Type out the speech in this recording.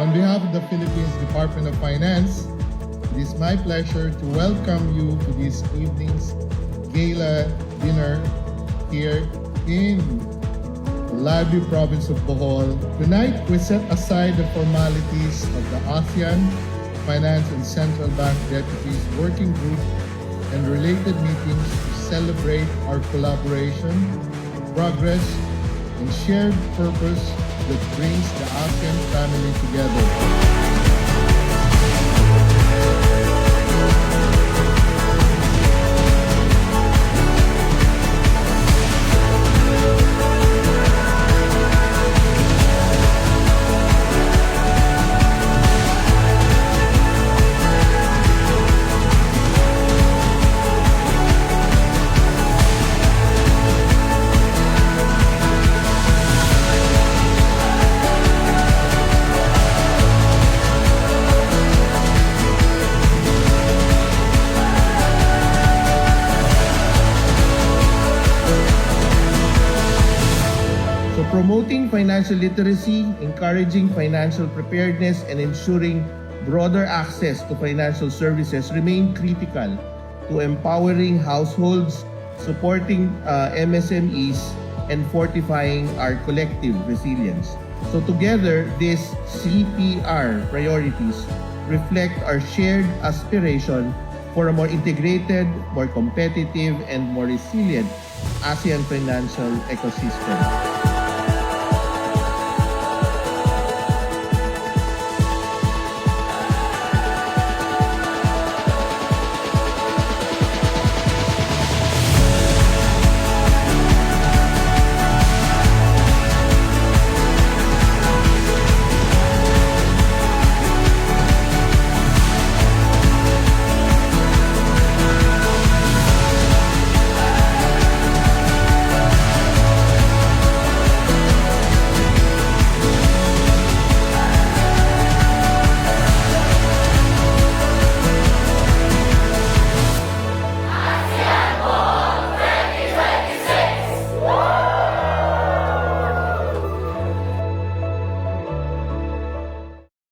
On behalf of the Philippines Department of Finance, it is my pleasure to welcome you to this evening's Gala dinner here in the lively province of Bohol. Tonight, we set aside the formalities of the ASEAN Finance and Central Bank Deputies Working Group and related meetings to celebrate our collaboration, progress, and shared purpose that brings the ASEAN family together. Promoting financial literacy, encouraging financial preparedness, and ensuring broader access to financial services remain critical to empowering households, supporting MSMEs, and fortifying our collective resilience. So together, these CPR priorities reflect our shared aspiration for a more integrated, more competitive, and more resilient ASEAN financial ecosystem.